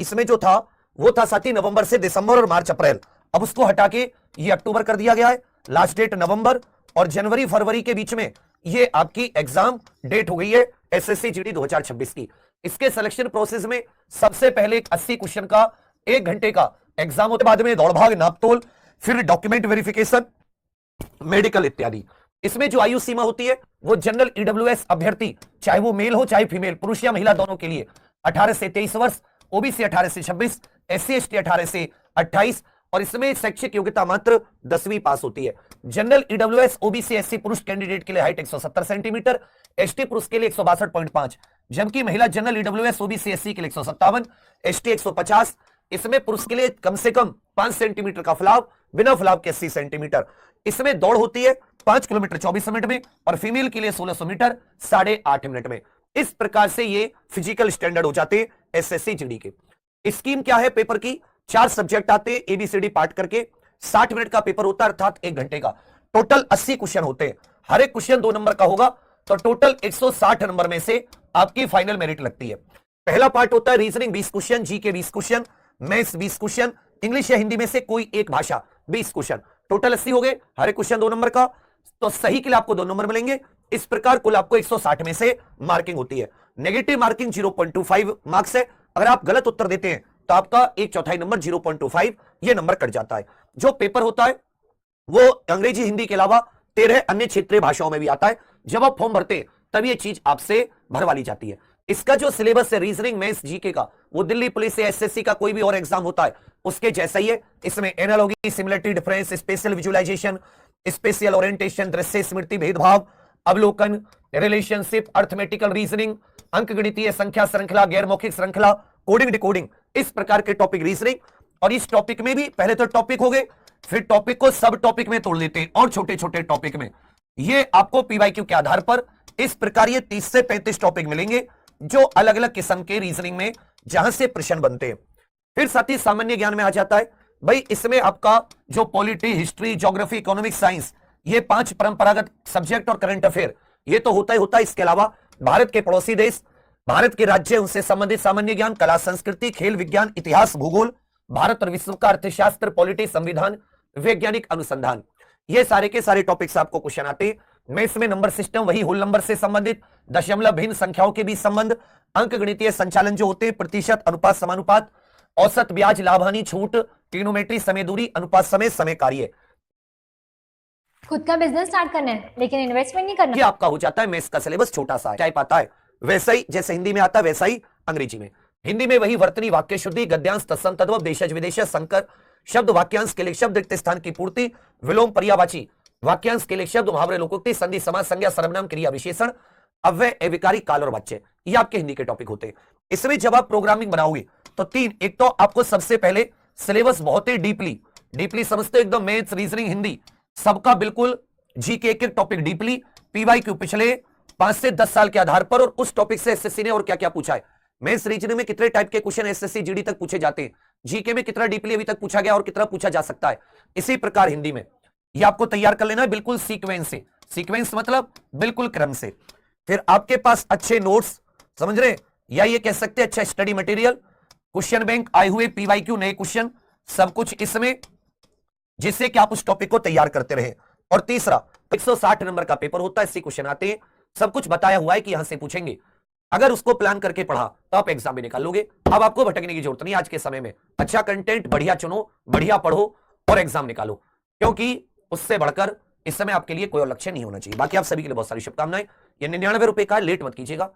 इसमें जो था वो था साथी नवंबर से दिसंबर और मार्च अप्रैल। अब उसको हटा के ये अक्टूबर कर दिया गया है, लास्ट डेट नवंबर, और जनवरी फरवरी के बीच में ये आपकी एग्जाम डेट हो गई है एसएससी जीडी 2026 की। इसके सिलेक्शन प्रोसेस में सबसे पहले एक 80 क्वेश्चन का 1 घंटे का एग्जाम होते, बाद में दौड़ भाग नापतोल, फिर डॉक्यूमेंट वेरिफिकेशन, मेडिकल इत्यादि। इसमें जो आयु सीमा होती है वो जनरल ईडब्ल्यूएस अभ्यर्थी, चाहे वो मेल हो चाहे फीमेल, पुरुष या महिला दोनों के लिए 18 से 23 वर्ष, ओबीसी 18 से 26, एससी एसटी 18 से 28, और इसमें शैक्षिक योग्यता मात्र 10वीं पास होती है। जनरल ईडब्ल्यूएस ओबीसी एससी पुरुष कैंडिडेट के लिए हाइट 170 सेंटीमीटर, एसटी पुरुष के लिए 162.5, जबकि महिला जनरल ईडब्ल्यूएस ओबीसी एससी के लिए 157, एसटी 150। इसमें पुरुष के लिए कम से कम 5 सेंटीमीटर का फलाव, बिना फलाव के 80 सेंटीमीटर। इसमें दौड़ होती है 5 किलोमीटर 24 मिनट में, और फीमेल के लिए 1600 मीटर 8.5 मिनट में। इस प्रकार से ये फिजिकल स्टैंडर्ड हो जाते हैं एसएससी जीडी के। स्कीम क्या है पेपर की? 4 सब्जेक्ट आते हैं एबीसीडी पार्ट करके, 60 मिनट का पेपर होता है, अर्थात 1 घंटे का। टोटल 80 क्वेश्चन होते हैं, हर एक क्वेश्चन 2 नंबर का होगा, तो टोटल 160 नंबर में से आपकी फाइनल मेरिट लगती है। पहला पार्ट होता है reasoning 20 question, GK 20 question, maths 20 question, English या हिंदी में से कोई एक भाषा 20 क्वेश्चन, टोटल 80 हो गए, हर एक क्वेश्चन 2 नंबर का, तो सही के लिए आपको 2 नंबर मिलेंगे। इस प्रकार कुल आपको 160 में से मार्किंग होती है। नेगेटिव मार्किंग 0.25 मार्क्स है। अगर आप गलत उत्तर देते हैं तो आपका 1/4 नंबर 0.25 ये नंबर कट जाता है। जो पेपर होता है वो अंग्रेजी हिंदी के अलावा 13 अन्य क्षेत्रीय भाषाओं में भी आता है। जब आप फॉर्म भरते हैं तब ये चीज आपसे भरवा ली जाती है। इसका जो सिलेबस है रीजनिंग मैथ्स जीके का, वो दिल्ली पुलिस या एसएससी का कोई भी और एग्जाम होता है उसके जैसा ही है। इसमें analogy, similarity, difference, spatial visualization, spatial orientation, दृश्य स्मृति, भेदभाव, अवलोकन, रिलेशनशिप, अर्थमेटिकल रीजनिंग, अंकगणितीय संख्या श्रृंखला, गैर मौखिक श्रृंखला, कोडिंग डिकोडिंग, इस प्रकार के टॉपिक रीजनिंग। और इस टॉपिक में भी पहले तो टॉपिक हो गए, फिर टॉपिक को सब टॉपिक में तोड़ देते हैं और छोटे छोटे टॉपिक में। ये आपको पीवाईक्यू के आधार पर इस प्रकार ये 30 से 35 टॉपिक मिलेंगे जो अलग अलग किस्म के रीजनिंग में जहां से प्रश्न बनते हैं। फिर साथ ही सामान्य ज्ञान में आ जाता है भाई, इसमें आपका जो polity, history, geography, economics, science, ये 5 परंपरागत सब्जेक्ट और करंट अफेयर ये तो होता ही होता है। इसके अलावा भारत के पड़ोसी देश, भारत के राज्य, उनसे संबंधित सामान्य ज्ञान, कला संस्कृति, खेल विज्ञान, इतिहास, भूगोल, भारत और विश्व का अर्थशास्त्र, पॉलिटी, संविधान, वैज्ञानिक अनुसंधान, ये सारे के सारे टॉपिक्स आपको क्वेश्चन आते हैं। मैं इसमें नंबर सिस्टम, वही होल नंबर से संबंधित, दशमलव, भिन्न संख्याओं के बीच संबंध, अंक गणितीय संचालन जो होते हैं, प्रतिशत, अनुपात, समानुपात, औसत, ब्याज, लाभ, हानि, छूट, ट्रिग्नोमेट्री, समय दूरी, अनुपात, समय, समय कार्य। खुद का बिजनेस स्टार्ट करना है लेकिन इन्वेस्टमेंट नहीं करना। ये आपका हो जाता है। मैथ्स का सिलेबस छोटा सा है, टाइप आता है वैसा ही जैसे हिंदी में आता है वैसा ही अंग्रेजी में। हिंदी में वही वर्तनी, वाक्य शुद्धि, गद्यांश, तत्सम, तद्भव, देशज विदेशज, संकर शब्द, वाक्यांश के लिए शब्द, रिक्त स्थान की पूर्ति, विलोम, पर्यायवाची, वाक्यांश के लिए शब्द, मुहावरे, लोकोक्ति, संधि, समास, संज्ञा, सर्वनाम, क्रिया, विशेषण, अव्यय, अविकारी, काल और वाच्य, ये आपके हिंदी के टॉपिक होते हैं। इसमें जब आप प्रोग्रामिंग बनाओगे तो 3, एक तो आपको सबसे पहले सिलेबस बहुत ही डीपली समझते हो, एकदम मैथ्स, रीजनिंग, हिंदी सबका बिल्कुल, जीके एक एक टॉपिक डीपली, पीवाईक्यू पिछले 5 से 10 साल के आधार पर, और उस टॉपिक से एसएससी ने और क्या क्या पूछा है, मैथ्स रीजनिंग में कितने टाइप के क्वेश्चन एसएससी जीडी तक पूछे जाते हैं, जीके में कितना डीपली अभी तक पूछा गया और कितना पूछा जा सकता है। इसी प्रकार हिंदी में ये आपको तैयार कर लेना है बिल्कुल सीक्वेंस से। सीक्वेंस मतलब बिल्कुल क्रम से। फिर आपके पास अच्छे नोट्स, समझ रहे, या ये कह सकते हैं अच्छा स्टडी मटेरियल, क्वेश्चन बैंक, आए हुए पीवाईक्यू, नए क्वेश्चन, सब कुछ इसमें, जिससे कि आप उस टॉपिक को तैयार करते रहे। और तीसरा 160 नंबर का पेपर होता है, 80 क्वेश्चन आते हैं, सब कुछ बताया हुआ है कि यहां से पूछेंगे। अगर उसको प्लान करके पढ़ा तो आप एग्जाम में निकाल लोगे। अब आपको भटकने की जरूरत नहीं आज के समय में। अच्छा कंटेंट बढ़िया चुनो, बढ़िया पढ़ो और एग्जाम निकालो, क्योंकि उससे बढ़कर इस समय आपके लिए कोई और लक्ष्य नहीं होना चाहिए। बाकी आप सभी के लिए बहुत सारी शुभकामनाएं। ये 99 रुपए का, लेट मत कीजिएगा।